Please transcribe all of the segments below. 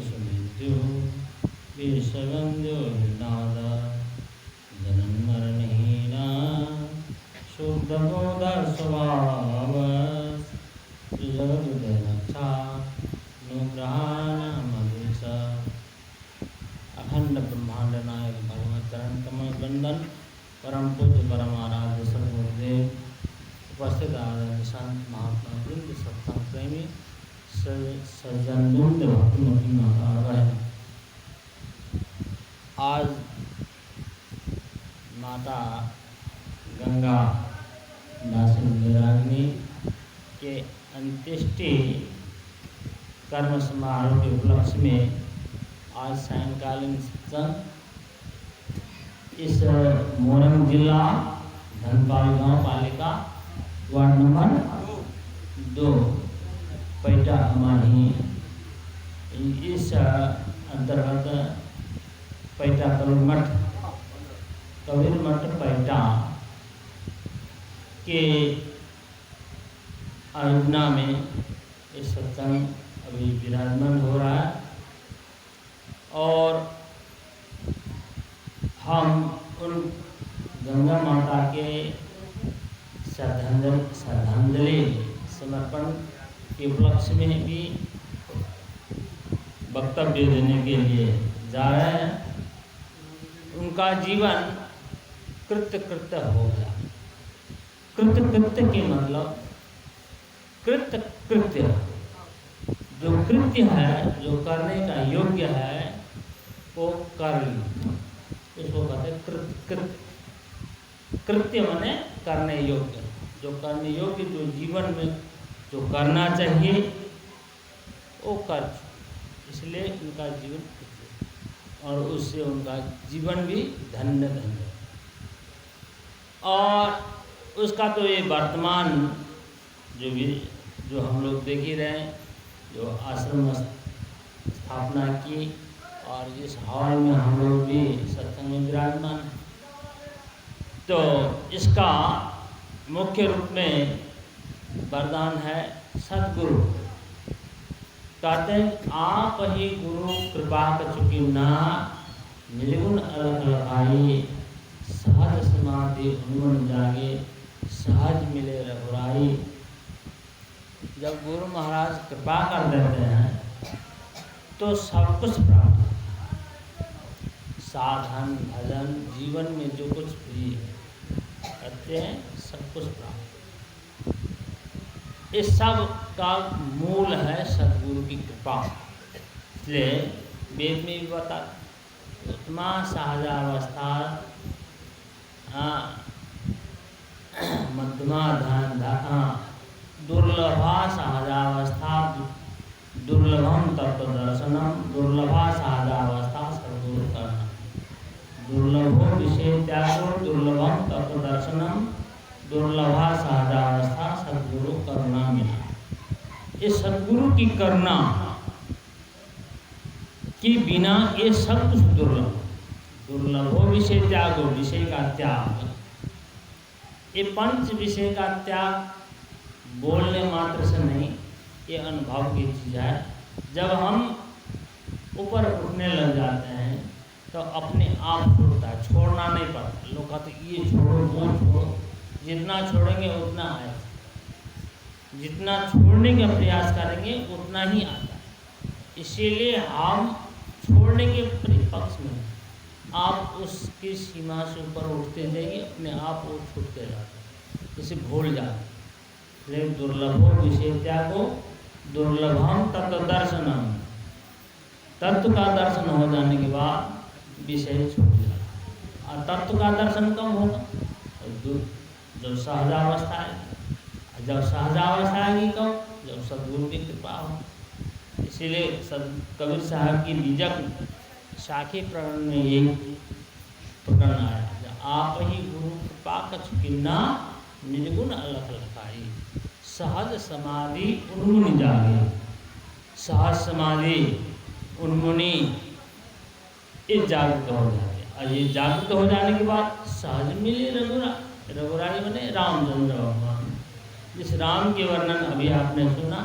सुमेध्यु विषगंध्यो नाद जनन्मरणहीना शुद्धबोध स्वभाव जगदुदयनक्षा अनुग्रहाणामधीश अखंड ब्रह्मांड नायक भगवत चरण कमल बंदन परम पूज्य परम आराध्य सद्गुरुदेव उपस्थित आदरणीय संत महात्मा वृंद सत्संग प्रेमी सज्जन वृंद भक्तिमती माता बहन, आज माता गंगा दासिनी रागिनी के अंत्येष्टि कर्म समारोह के उपलक्ष्य में आज सायंकालीन सत्संग इस मोरंग जिला धनपाल गांव पालिका वार्ड नंबर 2 पैटा अमाही इस अंतर्गत पैटा कबीर मठ पैटा के आयोजना में इस सत्संग अभी विराजमान हो रहा है और हम उन गंगा माता के श्रद्धांजलि समर्पण के उपलक्ष्य में भी वक्तव्य देने के लिए जा रहे हैं। उनका जीवन कृत्य हो गया। कृत्य के मतलब कृत्य जो कृत्य है, जो करने का योग्य है वो कर ली, इसको कहते हैं कृत्य माने करने योग्य, जो करने योग्य, जो जीवन में जो करना चाहिए वो कर, इसलिए उनका जीवन और उससे उनका जीवन भी धन्य धन्य। और उसका तो ये वर्तमान जो हम लोग देख ही रहे हैं, जो आश्रम स्थापना की और इस हॉल में हम लोग भी सत्संग में विराजमान हैं, तो इसका मुख्य रूप में वरदान है सद्गुरु। कहते हैं आप ही गुरु कृपा कचुकी ना निर्गुण अलग लगाई सहज समाधि हनुमान जागे सहज मिले रघुराई। जब गुरु महाराज कृपा कर देते हैं तो सब कुछ प्राप्त, साधन भजन जीवन में जो कुछ भी करते हैं सब कुछ प्राप्त। इस सब का मूल है सद्गुरु की कृपा। इसलिए वेद में भी बता उत्तमा सहजावस्था मध्यमा दुर्लभा सहजावस्था दुर्लभम तत्व दर्शनम दुर्लभा सहजावस्था सद्गुरु करना दुर्लभो विषय त्यागो दुर्लभम तत्व दर्शनम दुर्लभा सहजावस्था सद्गुरु करुणा मिला। इस सद्गुरु की करुणा के बिना ये सब कुछ दुर्लभ। दुर्लभो विषय त्यागो, विषय का त्याग, ये पंच विषय का त्याग बोलने मात्र से नहीं, ये अनुभव की चीज़ है। जब हम ऊपर उठने लग जाते हैं तो अपने आप छूटता है, छोड़ना नहीं पड़ता। लोग कहते ये छोड़ो वो छोड़ो, जितना छोड़ेंगे उतना है, जितना छोड़ने का प्रयास करेंगे उतना ही आता है। इसीलिए हम छोड़ने के परिपक्ष में, आप उसकी सीमा से ऊपर उठते जाइए, अपने आप वो छूटते जाते हैं, इसे भूल जाते। इसलिए दुर्लभो विषय त्यागो दुर्लभम तत्व दर्शनम, तत्व का दर्शन हो जाने के बाद विषय छूट जाता। और तत्व का दर्शन कब होगा? जब सहजावस्था आएगी। जब सहजावस्था आएगी कब? जब सद्गुरु की कृपा हो। इसीलिए कबीर साहब की बीजक साखी प्रकरण में यही प्रकरण आया, आप ही गुरु कृपा कछुकिन्ना निर्गुण अलख लखाई सहज समाधि उन्मुनि जागे। सहज समाधि उन्मुनि ये जागृत हो जाते, और ये जागृत हो जाने के बाद सहज मिले रघुराई बने रामचंद्र भगवान। जिस राम के वर्णन अभी आपने सुना,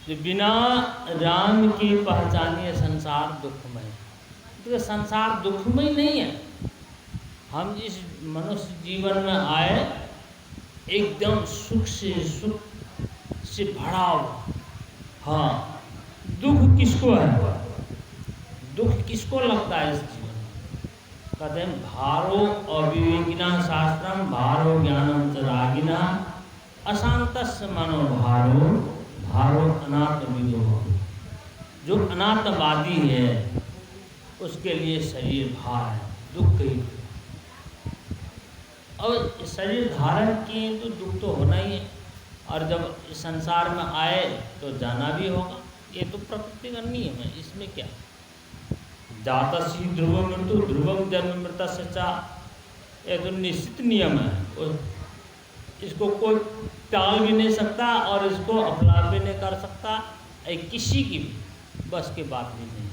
जो बिना राम की पहचानिए संसार दुखमय। तो संसार दुखमय नहीं है। हम इस मनुष्य जीवन में आए एकदम सुख से भरा हुआ। हाँ, दुख किसको है? दुख किसको लगता है इस जीवन में? कहते हैं भारो अविवेकिना शास्त्रम भारो ज्ञानम च रागिना अशांतस्य मनो भारो भारो अनात्मविदो। जो अनात्मवादी है उसके लिए शरीर भार है, दुख ही। और शरीर धारण किए तो दुख तो होना ही है, और जब इस संसार में आए तो जाना भी होगा। ये तो प्रकृति का नियम है, इसमें क्या। जातस्य ध्रुव मृत्यु ध्रुवम जन्म मृतस्य च, ये तो निश्चित नियम है। इसको कोई टाल भी नहीं सकता और इसको अपलाप भी नहीं कर सकता, किसी की भी बस की बात भी नहीं।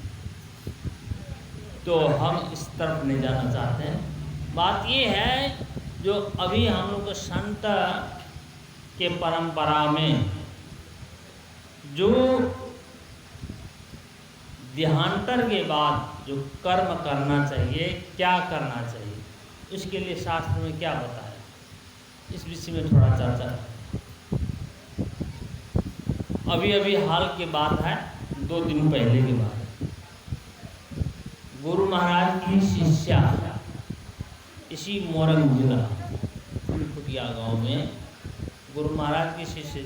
तो हम इस तरफ नहीं जाना चाहते हैं। बात ये है जो अभी हम लोग संत के परंपरा में जो देहांतर के बाद जो कर्म करना चाहिए, क्या करना चाहिए, उसके लिए शास्त्र में क्या बताया, इस विषय में थोड़ा चर्चा। अभी हाल की बात है, 2 दिन पहले की बात है। गुरु महाराज की शिष्या इसी मोरंग जिला फुलफुटिया गांव में गुरु महाराज की शिष्य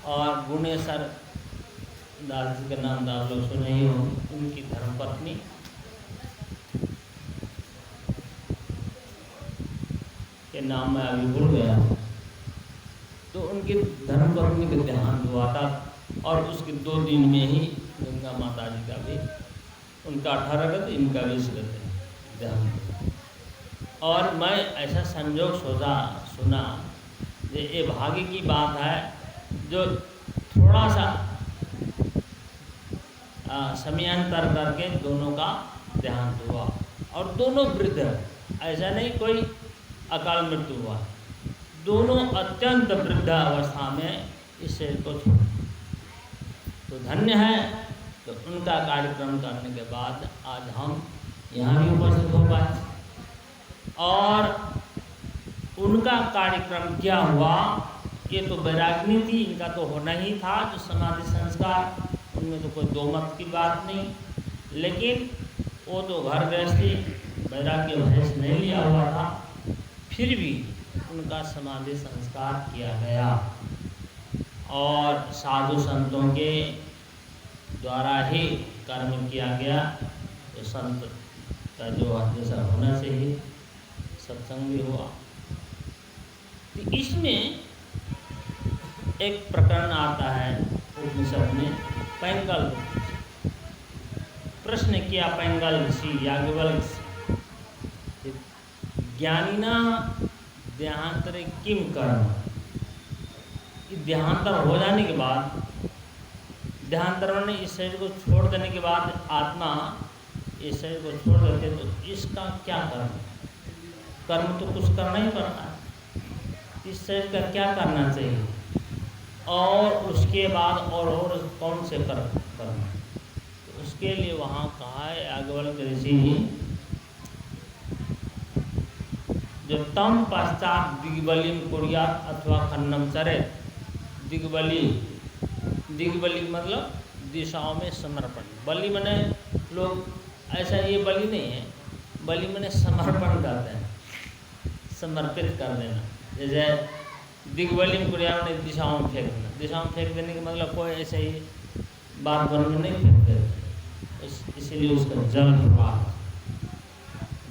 और गुणेश्वर दास जी का नाम आप लोग सुने ही होंगे। उनकी धर्मपत्नी के नाम में अभी भूल गया, तो उनकी धर्मपत्नी का देहांत हुआ था। और उसके 2 दिन में ही गंगा माता जी का भी, उनका 18 गत, इनका 20 गत देहांत। और मैं ऐसा संजोग सुना ये भाग्य की बात है, जो थोड़ा सा समयांतर करके दोनों का देहांत हुआ। और दोनों वृद्ध, ऐसा नहीं कोई अकाल मृत्यु हुआ, दोनों अत्यंत वृद्ध अवस्था में इस शरीर को छोड़ा। तो धन्य है, तो उनका कार्यक्रम करने के बाद आज हम यहाँ भी उपस्थित हो पाए। और उनका कार्यक्रम क्या हुआ, ये तो वैराग्नी थी, इनका तो होना ही था जो समाधि संस्कार, उनमें तो कोई दो मत की बात नहीं। लेकिन वो तो घर गृहस्थी वैराग्य भैंस नहीं लिया हुआ था, फिर भी उनका समाधि संस्कार किया गया और साधु संतों के द्वारा ही कर्म किया गया। तो संत का जो जैसा होना चाहिए, सत्संग भी हुआ। तो इसमें एक प्रकरण आता है उपनिषद में, पैंगल प्रश्न किया पैंगल ऋषि याज्ञवल्क्य से, ज्ञानिना देहांतरे किम कर्म। देहांतर हो जाने के बाद, देहांतर ने इस शरीर को छोड़ देने के बाद आत्मा इस शरीर को छोड़ देते, तो इसका क्या कर्म? कर्म तो कुछ करना ही पड़ता है। इस शरीर का क्या करना चाहिए और उसके बाद और कौन से कर्म करना, तो उसके लिए वहाँ कहा है याज्ञवल्क्य ऋषि, जो तम पश्चात दिग्बलिम कुर्यात अथवा खन्नम चरेत। दिग्बली मतलब दिशाओं में समर्पण। बलि मने लोग ऐसा, ये बलि नहीं है, बलि मने समर्पण करते हैं, समर्पित कर देना। जैसे दिग्बलिम कुर्यात ने दिशाओं में फेंक देना, दिशाओं में फेंक देने का मतलब कोई ऐसे ही बात बन में नहीं फेंक देते, इसीलिए उसका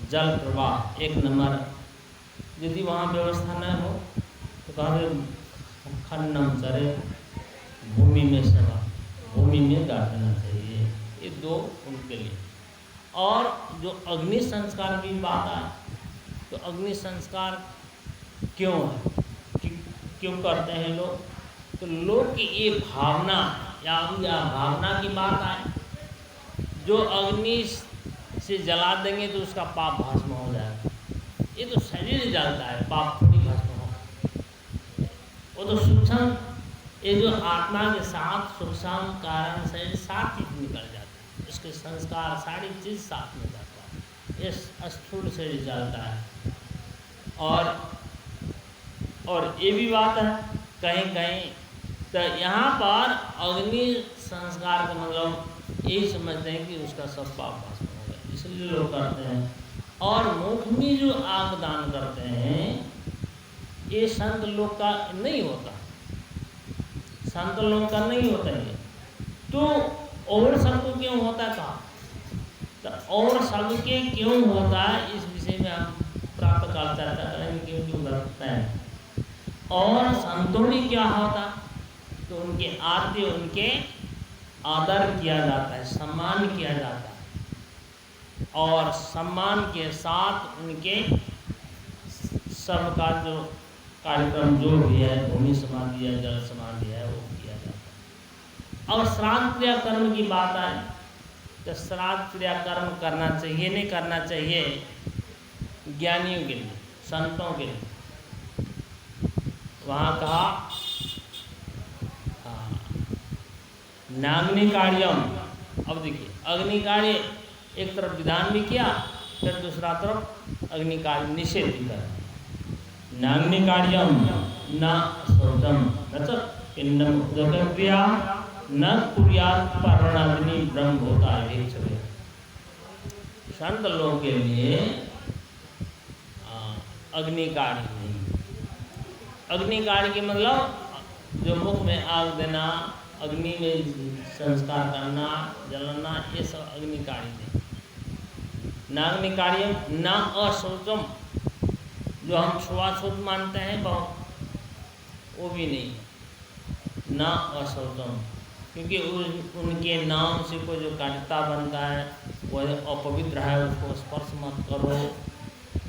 जल प्रवाह 1 नंबर। यदि वहाँ व्यवस्था न हो तो कहा खन्नम चरे, भूमि में सभा, भूमि में डाल देना चाहिए। ये 2 उनके लिए। और जो अग्नि संस्कार की बात है, तो अग्नि संस्कार क्यों है, क्यों करते हैं लोग, तो लोग की ये भावना या भावना की बात है, जो अग्नि से जला देंगे तो उसका पाप भस्म हो जाएगा। ये तो शरीर जलता है, पाप थोड़ी भस्म हो। वो तो सूक्ष्म ये जो आत्मा के साथ सुख शांत कारण से साथ ही निकल जाता है, इसके संस्कार सारी चीज़ साथ में जाता है, इस स्थूल से ही चलता है। और ये भी बात है कहीं कहीं तो यहाँ पर अग्नि संस्कार का मतलब यही समझते हैं कि उसका सब पाप भस्म हो गया, इसलिए लोग करते हैं। और मुख में जो आग दान करते हैं ये संत लोग का नहीं होता, संत लोग का नहीं होता है। तो और सबको क्यों होता था, तो और सबके क्यों होता है इस विषय में हम प्राप्त कर चर्चा करेंगे क्यों करते हैं। और संतों में क्या होता, तो उनके आरती उनके आदर किया जाता है, सम्मान किया जाता है, और सम्मान के साथ उनके सबका जो कार्यक्रम जो भी है, भूमि समाधि है, जल समाधि है, वो किया जाता है। और श्राद्ध क्रिया कर्म की बात आए तो श्राद्ध क्रिया कर्म करना चाहिए नहीं करना चाहिए, ज्ञानियों के लिए, संतों के लिए। वहाँ कहा नाग्नि कार्यम। अब देखिए अग्नि कार्य एक तरफ विधान भी किया, फिर दूसरा तरफ अग्नि कार्य निषेध भी कर। नाग्नि कार्यम न शौचम न च पिंडम उदक क्रिया न कुर्यात् पर्वणाग्नि ब्रह्म होता है। संत लोगों के लिए अग्नि कार्य नहीं, अग्नि कार्य के मतलब जो मुख में आग देना, अग्नि में संस्कार करना, जलना, ये सब अग्नि कार्य नहीं। नाग्नि कार्य न अशौचम, जो हम छुआछूत मानते हैं बहुत, वो भी नहीं, न अशौचम, क्योंकि उनके नाम से कोई जो कारिता बनता है वह अपवित्र है, उसको स्पर्श मत करो,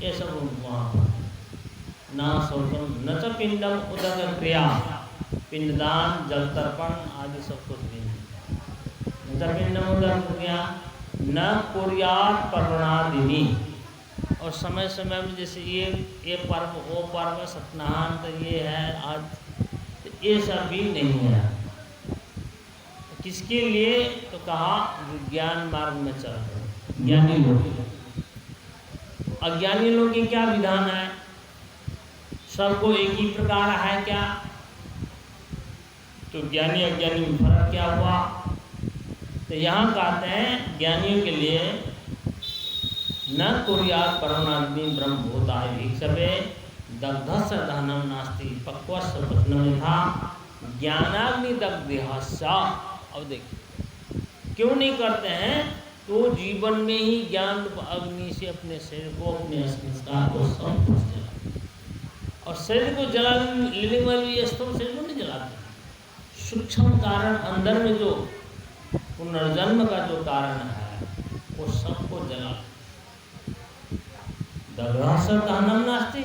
ये सब वहाँ ना शौचम न च पिंडम उदक क्रिया, पिंडदान जल तर्पण आदि सब कुछ भी नहीं। न च पिंडम उदक क्रिया न कुर्यात् पर्वणादिनी, और समय समय में जैसे ये पर्व वो पर्व सत्यनारायण तो ये है आज, तो ये सब भी नहीं है। किसके लिए, तो कहा ज्ञान मार्ग में चल रहे ज्ञानी लोग। अज्ञानी लोग की क्या विधान है, सबको एक ही प्रकार है क्या, तो ज्ञानी अज्ञानी में फर्क क्या हुआ। तो यहाँ कहते हैं ज्ञानियों के लिए न कुर्यात् पर्वणाग्नि ब्रह्म भूताय भिक्षवे दग्धस्य दहनं नास्ति पक्वस्य पचनं यथा ज्ञानाग्नि दग्धस्य। अब देखिए क्यों नहीं करते हैं, तो जीवन में ही ज्ञान अग्नि से अपने शरीर को, अपने संस्कार को सब कुछ जला, और शरीर को जला लेने वाली स्थूल शरीर को नहीं जलाते। सूक्ष्म कारण अंदर में जो पुनर्जन्म का जो कारण है वो सबको जला। दग्धस्य दहनं नास्ति,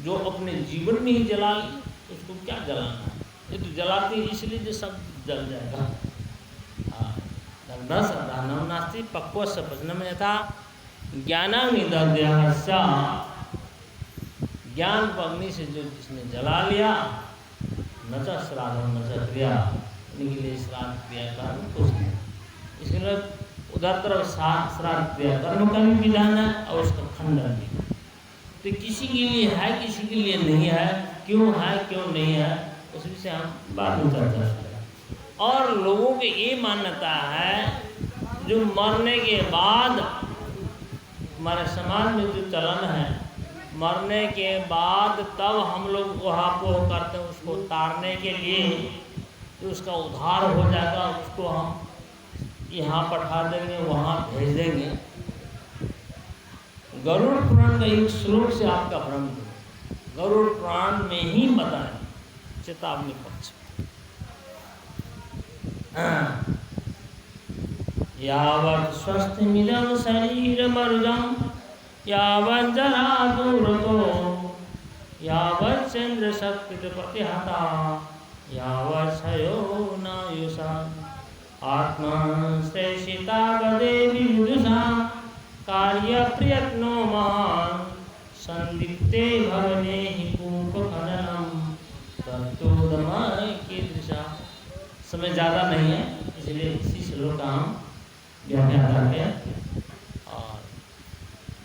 जो अपने जीवन में ही जला ली उसको क्या जलाना है, ये तो जलाती इसलिए जो सब जल जाएगा। दग्धस्य दहनं नास्ति पक्वस्य पचनं यथा ज्ञानाग्नि दग्धस्य, ज्ञान को अग्नि से जो जिसने जला लिया, न च श्राद्धं न च क्रिया, इनके लिए श्राद्ध क्रिया कर्म कुछ नहीं। इसलिए उधर तरफ श्राद्ध क्रिया कर्म का भी विधान है और उसका खंडन भी। तो किसी के लिए है किसी के लिए नहीं है, क्यों है क्यों नहीं है उस विषय हम बाद में चर्चा करेंगे। और लोगों की ये मान्यता है जो मरने के बाद, हमारे समाज में जो चलन है, मरने के बाद तब हम लोग वहाँ को करते हैं उसको तारने के लिए, तो उसका उद्धार हो जाएगा, उसको हम यहाँ पठा देंगे वहाँ भेज देंगे। गरुड़ पुराण का एक श्लोक से आपका भ्रम दूँ, गरुड़ पुराण में ही बताएं चेतावनी पक्ष। यावत् स्वस्थमिदं शरीरमर्जं यावत् जरा दूरतो यावत् चन्द्रशक्तिप्रतिहता यावत् क्षयो नायुषा आत्मा श्रेषिता गदेवी विदुषा कार्यप्रयत्नो महान् संदिग्धे भवने हि कूपखननं तत्तोदमय समय ज़्यादा नहीं है, इसलिए इसी श्लोक का हम व्याख्या करके और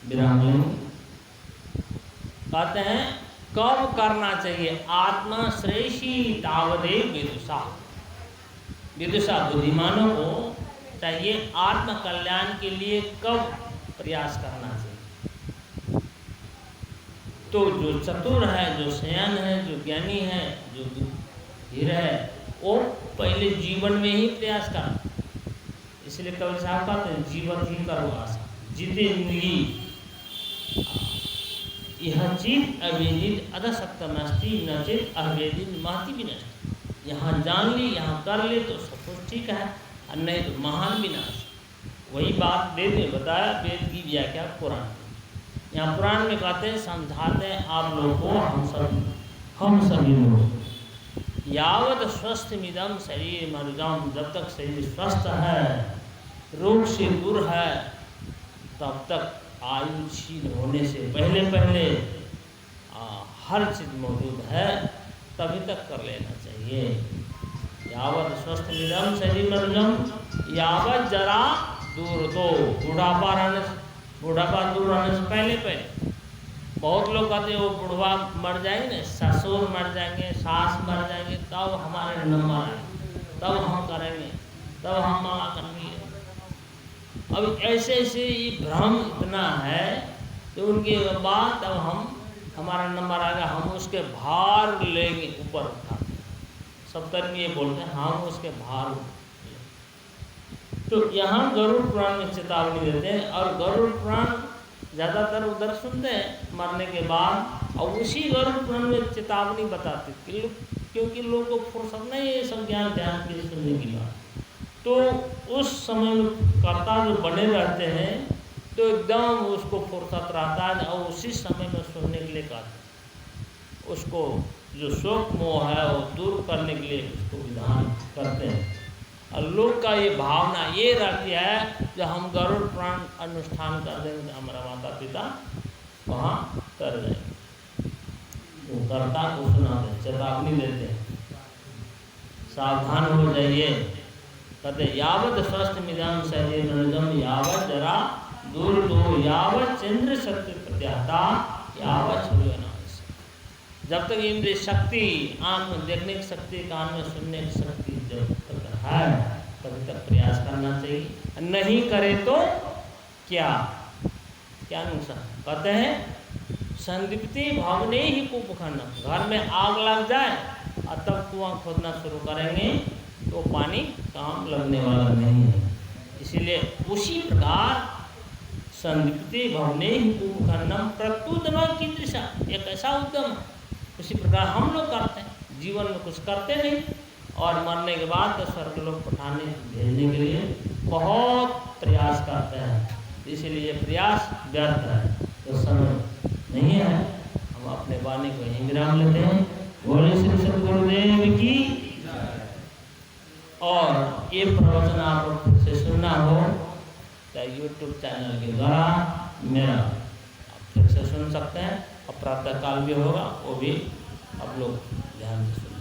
विराम लेंगे। कहते हैं कब करना चाहिए? आत्मा श्रेष्ठी तावदेव विदुषा। विदुषा बुद्धिमानों को चाहिए आत्म कल्याण के लिए कब प्रयास करना चाहिए। तो जो चतुर है, जो सयान है, जो ज्ञानी है, जो धीर है, वो पहले जीवन में ही प्रयास कर। इसलिए कवि साहब कहते हैं जीवन ही करो आशा जीते जिंदगी यह चीज अवेदित अधसप्तमस्ती न चित अवेदित महति विनष्ट। यहाँ जान ली, यहाँ कर ले तो सब कुछ ठीक है, और नहीं तो महान विनाश। वही बात वेद में बताया, वेद की व्याख्या पुराण। यहाँ पुराण में कहते हैं, समझाते हैं आप लोगों को, हम सभी लोग यावत स्वस्थ मिदम शरीर मनुजम, जब तक शरीर स्वस्थ है, रोग से दूर है, तब तक आयु क्षीण होने से पहले पहले हर चीज मौजूद है, तभी तक कर लेना चाहिए। यावत स्वस्थ मिदम शरीर मनुजम, यावत जरा दूर, तो बुढ़ापा दूर रहने से पहले पहले। बहुत लोग कहते हैं वो बुढ़वा मर जाएंगे, ससुर मर जाएंगे, सास मर जाएंगे, तब हमारे नंबर आएंगे, तब हम करेंगे, तब हम मांगा करेंगे। अब ऐसे ऐसे ये भ्रम इतना है कि उनके बाद तब हमारा नंबर आएगा, हम उसके भार लेंगे ऊपर उठा। सब तरह ये बोलते हैं हम उसके भार। तो यहाँ गरुड़ पुराण में चेतावनी देते हैं, और गरुड़ पुराण ज़्यादातर उधर सुनते हैं मरने के बाद, और उसी गरुड़ पुराण में चेतावनी बताते, क्योंकि लोगों को फुर्सत नहीं है ये सब ज्ञान ध्यान के सुनने की बात। तो उस समय में कर्ता जो बने रहते हैं तो एकदम उसको फुर्सत रहता है, और उसी समय में सुनने के लिए कहते हैं। उसको जो शोक मोह है वो दूर करने के लिए उसको विधान करते हैं। और लोग का ये भावना ये रहती है जो हम गरुड़ पुराण अनुष्ठान कर देंगे तो हमारा माता पिता वहाँ कर जाएंगे। वो कर्ता को सुनाते, चेतावनी देते हैं, सावधान हो जाइए। कहते यावत स्वस्थ मिदम शरीर मनुजम, यावत जरा दूर दो, यावत चंद्र शक्ति प्रत्याता, यावत सूर्यनाश। जब तक इंद्रिय शक्ति, आँख में देखने की शक्ति, कान में सुनने की शक्ति जब तक है, तभी तक प्रयास करना चाहिए। नहीं करे तो क्या नुकसान? कहते हैं संदीप्ति भवने ही कुपखंडम। घर में आग लग जाए और तब कुआं खोदना शुरू करेंगे तो पानी काम लगने वाला नहीं है। इसीलिए उसी प्रकार संदीप्ति भवने ही कुपखंडम प्रत्युद्यम की दृशा, एक ऐसा उद्यम उसी प्रकार हम लोग करते हैं, जीवन में कुछ करते नहीं, और मरने के बाद तो स्वर्ग लोग पठाने भेजने के लिए बहुत प्रयास करते हैं। इसलिए प्रयास व्यर्थ है, तो समय नहीं है। हम अपने वाणी को यहीं विराम लेते हैं। बोले श्री सद्गुरुदेव की। और ये प्रवचन आप से सुनना हो तो यूट्यूब चैनल के द्वारा मेरा आप फिर से सुन सकते हैं, और प्रातःकाल भी होगा, वो भी आप लोग ध्यान से सुन।